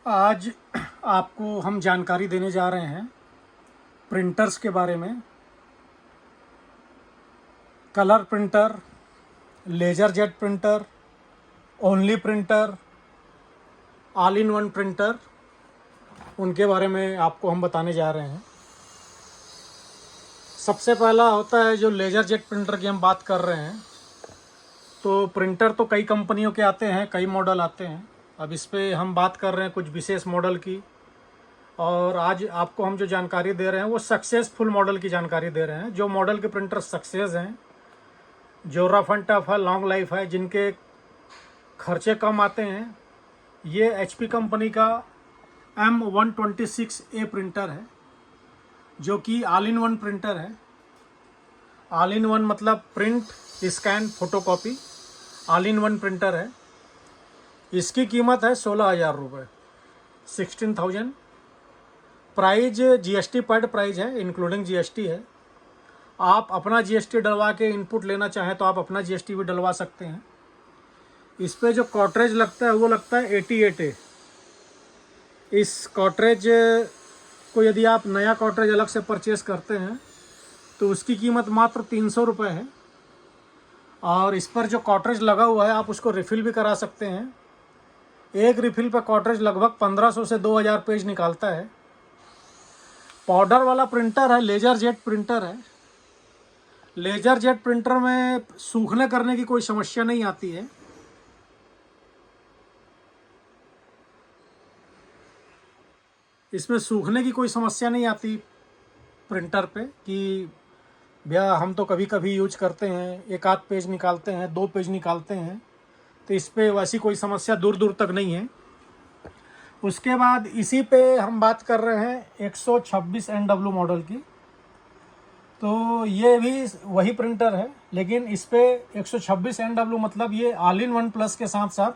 आज आपको हम जानकारी देने जा रहे हैं प्रिंटर्स के बारे में। Colour printer, laser jet printer, only printer, all in one printer, उनके बारे में आपको हम बताने जा रहे हैं। सबसे पहला होता है जो लेज़र जेट प्रिंटर की हम बात कर रहे हैं। तो प्रिंटर तो कई कंपनियों के आते हैं, कई मॉडल आते हैं। अब इस पे हम बात कर रहे हैं कुछ विशेष मॉडल की, और आज आपको हम जो जानकारी दे रहे हैं वो सक्सेसफुल मॉडल की जानकारी दे रहे हैं। जो मॉडल के प्रिंटर सक्सेस हैं, जो रफ एंड टफ है, लॉन्ग लाइफ है, जिनके खर्चे कम आते हैं, ये HP कंपनी का M126A प्रिंटर है, जो कि ऑल इन वन प्रिंटर है। ऑल इन वन मतलब print, scan, photocopy, all in one printer है। इसकी कीमत है 16,000 रुपये, 16,000। प्राइज GST पैड प्राइज है, इंक्लूडिंग GST है। आप अपना GST डलवा के इनपुट लेना चाहें तो आप अपना GST भी डलवा सकते हैं। इस पे जो कॉटरेज लगता है वो लगता है 88A। इस कॉटरेज को यदि आप नया कॉटरेज अलग से परचेस करते हैं तो उसकी कीमत मात्र 300 रुपये है। और इस पर जो कॉटरेज लगा हुआ है आप उसको रिफ़िल भी करा सकते हैं। एक रिफ़िल पर कॉटरेज लगभग 1500 से 2000 पेज निकालता है। पाउडर वाला प्रिंटर है, लेज़र जेट प्रिंटर है। लेज़र जेट प्रिंटर में सूखने करने की कोई समस्या नहीं आती है। इसमें सूखने की कोई समस्या नहीं आती प्रिंटर पे कि भैया हम तो कभी कभी यूज करते हैं, एक आध पेज निकालते हैं, 2 पेज निकालते हैं, तो इस पे वैसी कोई समस्या दूर दूर तक नहीं है। उसके बाद इसी पे हम बात कर रहे हैं 126 NW मॉडल की। तो ये भी वही प्रिंटर है, लेकिन इस पे 126 NW मतलब ये ऑल इन वन प्लस के साथ साथ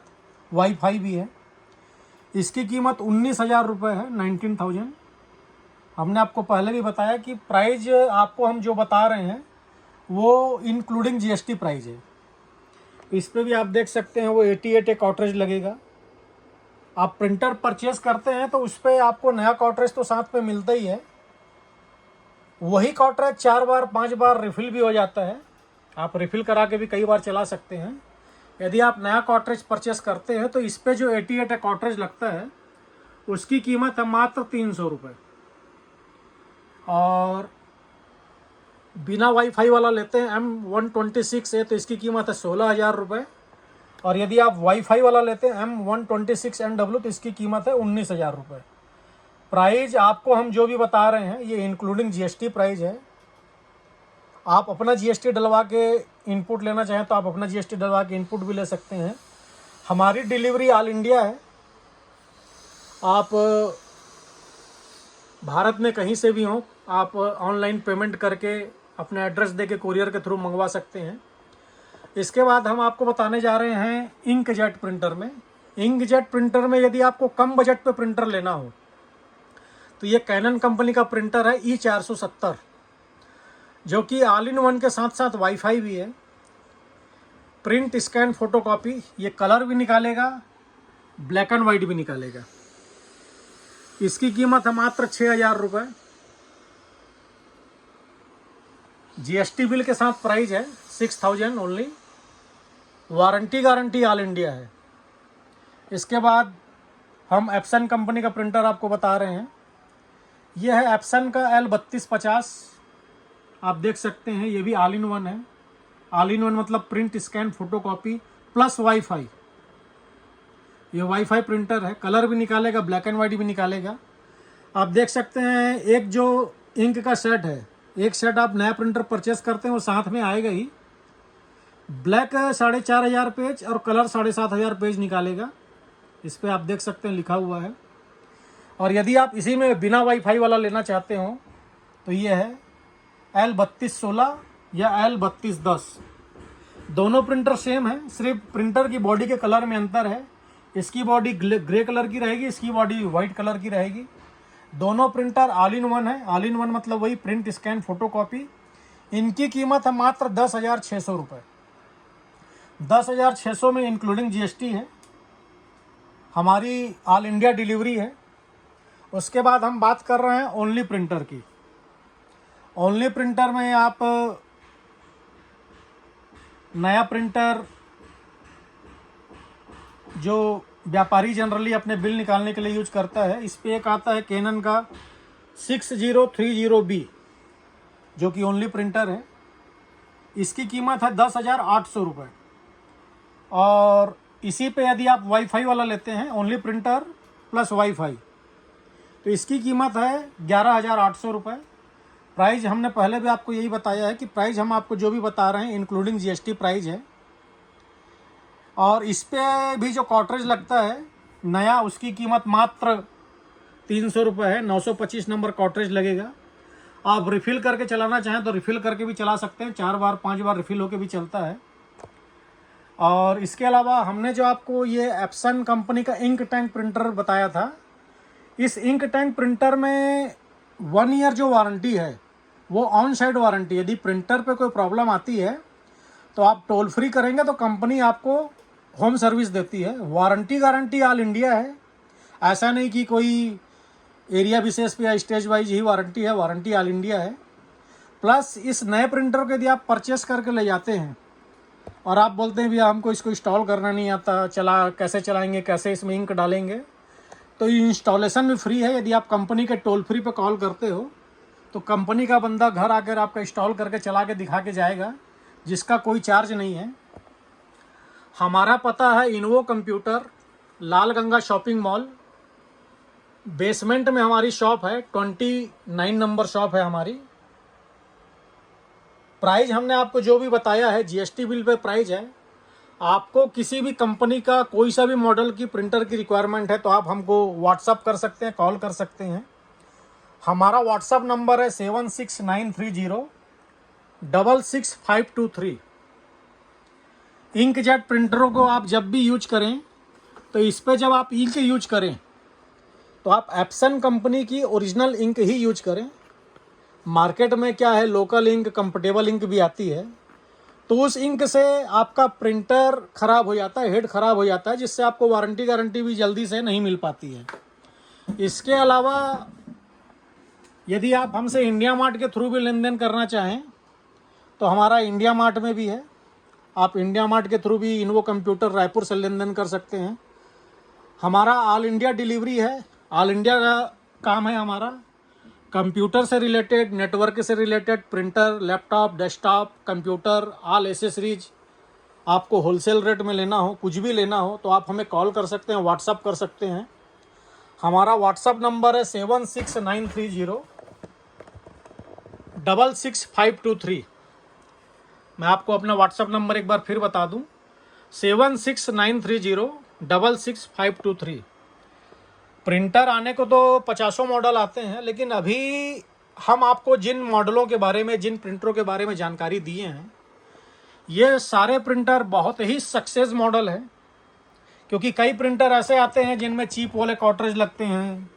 वाईफाई भी है। इसकी कीमत 19,000 रुपये है, 19,000। हमने आपको पहले भी बताया कि प्राइस आपको हम जो बता रहे हैं वो इंक्लूडिंग GST प्राइस है। इस पे भी आप देख सकते हैं वो 88A कॉटरेज लगेगा। आप प्रिंटर परचेस करते हैं तो उस पर आपको नया कॉटरेज तो साथ में मिलता ही है। वही कॉटरेज 4 बार 5 बार रिफ़िल भी हो जाता है। आप रिफ़िल करा के भी कई बार चला सकते हैं। यदि आप नया कॉटरेज परचेस करते हैं तो इस पे जो 88A कॉटरेज लगता है उसकी कीमत है मात्र 300 रुपये। और बिना वाईफाई वाला लेते हैं M126A तो इसकी कीमत है 16,000 रुपये। और यदि आप वाईफाई वाला लेते हैं M126 NW तो इसकी कीमत है 19,000 रुपये। प्राइस आपको हम जो भी बता रहे हैं ये इंक्लूडिंग GST प्राइस है। आप अपना GST डलवा के इनपुट लेना चाहें तो आप अपना GST डलवा के इनपुट भी ले सकते हैं। हमारी डिलीवरी ऑल इंडिया है। आप भारत में कहीं से भी हों, आप ऑनलाइन पेमेंट करके अपना एड्रेस दे के कोरियर के थ्रू मंगवा सकते हैं। इसके बाद हम आपको बताने जा रहे हैं इंकजेट प्रिंटर में। इंकजेट प्रिंटर में यदि आपको कम बजट पे प्रिंटर लेना हो तो ये कैनन कंपनी का प्रिंटर है E470, जो कि ऑल इन वन के साथ साथ वाईफाई भी है। प्रिंट, स्कैन, फोटोकॉपी, ये कलर भी निकालेगा, ब्लैक एंड वाइट भी निकालेगा। इसकी कीमत है मात्र 6,000 रुपये। GST बिल के साथ प्राइस है 6,000 only. Warranty guarantee all India है। इसके बाद हम एप्सन कंपनी का प्रिंटर आपको बता रहे हैं। यह है एप्सन का L3250। आप देख सकते हैं ये भी ऑल इन वन है। ऑल इन वन मतलब print, scan, photocopy plus wifi. ये वाईफाई प्रिंटर है। कलर भी निकालेगा, ब्लैक एंड वाइट भी निकालेगा। आप देख सकते हैं एक जो इंक का सेट है, एक सेट आप नया प्रिंटर परचेस करते हैं वो साथ में आएगा ही। ब्लैक 4,500 पेज और कलर 7,500 पेज निकालेगा। इस पर आप देख सकते हैं लिखा हुआ है। और यदि आप इसी में बिना वाईफाई वाला लेना चाहते हो तो ये है L3216 या L3210। दोनों प्रिंटर सेम है, सिर्फ प्रिंटर की बॉडी के कलर में अंतर है। इसकी बॉडी ग्रे कलर की रहेगी, इसकी बॉडी वाइट कलर की रहेगी। दोनों प्रिंटर ऑल इन वन है। ऑल इन वन मतलब वही प्रिंट, स्कैन, फोटोकॉपी। इनकी कीमत है मात्र 10,600 रुपये। 10,600 में इंक्लूडिंग GST है। हमारी ऑल इंडिया डिलीवरी है। उसके बाद हम बात कर रहे हैं ओनली प्रिंटर की। ओनली प्रिंटर में आप नया प्रिंटर जो व्यापारी जनरली अपने बिल निकालने के लिए यूज करता है, इस पे एक आता है कैनन का 6030B जो कि ओनली प्रिंटर है। इसकी कीमत है 10,800 रुपये। और इसी पे यदि आप वाईफाई वाला लेते हैं, ओनली प्रिंटर प्लस वाईफाई, तो इसकी कीमत है 11,800 रुपये। प्राइस हमने पहले भी आपको यही बताया है कि प्राइस हम आपको जो भी बता रहे हैं इंक्लूडिंग जीएसटी प्राइस है। और इस पे भी जो कॉर्ट्रिज लगता है नया, उसकी कीमत मात्र 300 रुपये है। 925 नंबर कॉर्ट्रिज लगेगा। आप रिफ़िल करके चलाना चाहें तो रिफ़िल करके भी चला सकते हैं, 4 बार 5 बार रिफ़िल होके भी चलता है। और इसके अलावा हमने जो आपको ये एप्सन कंपनी का इंक टैंक प्रिंटर बताया था, इस इंक टैंक प्रिंटर में 1 ईयर जो वारंटी है वो ऑन साइड वारंटी। यदि प्रिंटर पे कोई प्रॉब्लम आती है तो आप टोल फ्री करेंगे तो कंपनी आपको होम सर्विस देती है। वारंटी गारंटी ऑल इंडिया है, ऐसा नहीं कि कोई एरिया विशेष पे या स्टेज वाइज ही वारंटी है, वारंटी ऑल इंडिया है। प्लस इस नए प्रिंटर को यदि आप परचेस करके ले जाते हैं और आप बोलते हैं भैया हमको इसको इंस्टॉल करना नहीं आता, कैसे चलाएंगे, कैसे इसमें इंक डालेंगे, तो ये इंस्टॉलेशन भी फ्री है। यदि आप कंपनी के टोल फ्री पे कॉल करते हो तो कंपनी का बंदा घर आकर आपका इंस्टॉल करके चला के दिखा के जाएगा, जिसका कोई चार्ज नहीं है। हमारा पता है इन्वो कंप्यूटर, लाल गंगा शॉपिंग मॉल, बेसमेंट में हमारी शॉप है, 29 नंबर शॉप है हमारी। प्राइस हमने आपको जो भी बताया है जीएसटी बिल पे प्राइस है। आपको किसी भी कंपनी का कोई सा भी मॉडल की प्रिंटर की रिक्वायरमेंट है तो आप हमको व्हाट्सअप कर सकते हैं, कॉल कर सकते हैं। हमारा व्हाट्सअप नंबर है 7693066523। इंकजेट प्रिंटरों को आप जब भी यूज करें तो इस पर जब आप इंक यूज करें तो आप एप्सन कंपनी की ओरिजिनल इंक ही यूज करें। मार्केट में क्या है, लोकल इंक, कंफर्टेबल इंक भी आती है, तो उस इंक से आपका प्रिंटर ख़राब हो जाता है, हेड ख़राब हो जाता है, जिससे आपको वारंटी गारंटी भी जल्दी से नहीं मिल पाती है। इसके अलावा यदि आप हमसे इंडिया मार्ट के थ्रू भी लेन देन करना चाहें तो हमारा इंडिया मार्ट में भी है। आप इंडिया मार्ट के थ्रू भी इन्वो कंप्यूटर रायपुर से लेन देन कर सकते हैं। हमारा ऑल इंडिया डिलीवरी है, ऑल इंडिया का काम है हमारा। कंप्यूटर से रिलेटेड, नेटवर्क से related, printer, laptop, desktop, computer, all accessories, आपको होलसेल रेट में लेना हो, कुछ भी लेना हो तो आप हमें कॉल कर सकते हैं, व्हाट्सअप कर सकते हैं। हमारा व्हाट्सअप नंबर है 7693066523। मैं आपको अपना व्हाट्सअप नंबर एक बार फिर बता दूं, 7693066523। प्रिंटर आने को तो 50 मॉडल आते हैं, लेकिन अभी हम आपको जिन मॉडलों के बारे में, जिन प्रिंटरों के बारे में जानकारी दिए हैं, ये सारे प्रिंटर बहुत ही सक्सेस मॉडल है। क्योंकि कई प्रिंटर ऐसे आते हैं जिनमें चीप वाले कॉर्ट्रिज लगते हैं,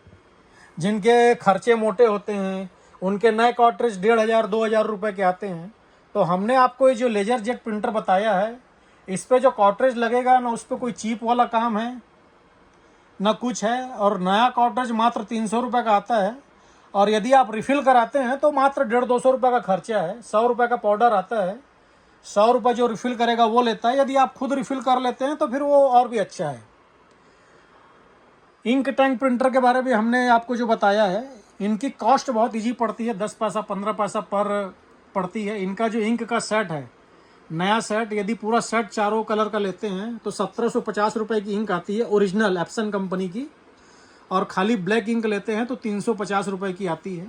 जिनके खर्चे मोटे होते हैं, उनके नए कॉर्ट्रिज 1,500-2,000 रुपये के आते हैं। तो हमने आपको ये जो लेजर जेट प्रिंटर बताया है, इस पे जो कॉर्ट्रिज लगेगा ना, उस पर कोई चीप वाला काम है ना कुछ है। और नया कॉर्ट्रिज मात्र 300 रुपये का आता है। और यदि आप रिफ़िल कराते हैं तो मात्र 150-200 रुपये का खर्चा है। 100 रुपये का पाउडर आता है, 100 रुपये जो रिफ़िल करेगा वो लेता है। यदि आप खुद रिफ़िल कर लेते हैं तो फिर वो और भी अच्छा है। इंक टैंक प्रिंटर के बारे में हमने आपको जो बताया है, इनकी कॉस्ट बहुत ईजी पड़ती है, 10 पैसा 15 पैसा पर पड़ती है। इनका जो इंक का सेट है, नया सेट, यदि पूरा सेट चारों कलर का लेते हैं तो 1750 रुपये की इंक आती है ओरिजिनल एप्सन कंपनी की। और खाली ब्लैक इंक लेते हैं तो 350 रुपये की आती है।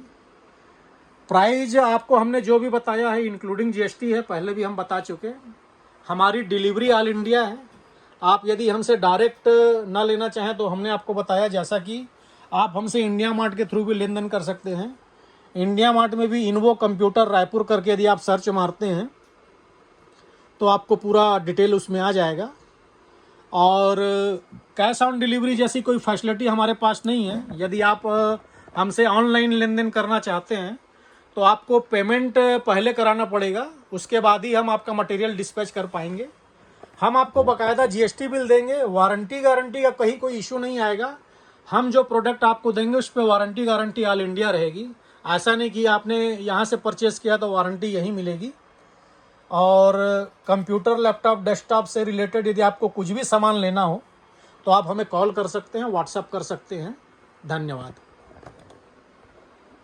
प्राइस आपको हमने जो भी बताया है इंक्लूडिंग जीएसटी है, पहले भी हम बता चुके। हमारी डिलीवरी ऑल इंडिया है। आप यदि हमसे डायरेक्ट ना लेना चाहें तो हमने आपको बताया जैसा कि आप हमसे इंडिया मार्ट के थ्रू भी लेन देन कर सकते हैं। इंडिया मार्ट में भी इन्वो कंप्यूटर रायपुर करके यदि आप सर्च मारते हैं तो आपको पूरा डिटेल उसमें आ जाएगा। और कैश ऑन डिलीवरी जैसी कोई फैसिलिटी हमारे पास नहीं है। यदि आप हमसे ऑनलाइन लेन देन करना चाहते हैं तो आपको पेमेंट पहले कराना पड़ेगा, उसके बाद ही हम आपका मटेरियल डिस्पैच कर पाएंगे। हम आपको बाकायदा जीएसटी बिल देंगे, वारंटी गारंटी का कहीं कोई इशू नहीं आएगा। हम जो प्रोडक्ट आपको देंगे उस पर वारंटी गारंटी ऑल इंडिया रहेगी। ऐसा नहीं कि आपने यहाँ से परचेज़ किया तो वारंटी यहीं मिलेगी। और कंप्यूटर, लैपटॉप, डेस्कटॉप से रिलेटेड यदि आपको कुछ भी सामान लेना हो तो आप हमें कॉल कर सकते हैं, व्हाट्सएप कर सकते हैं। धन्यवाद।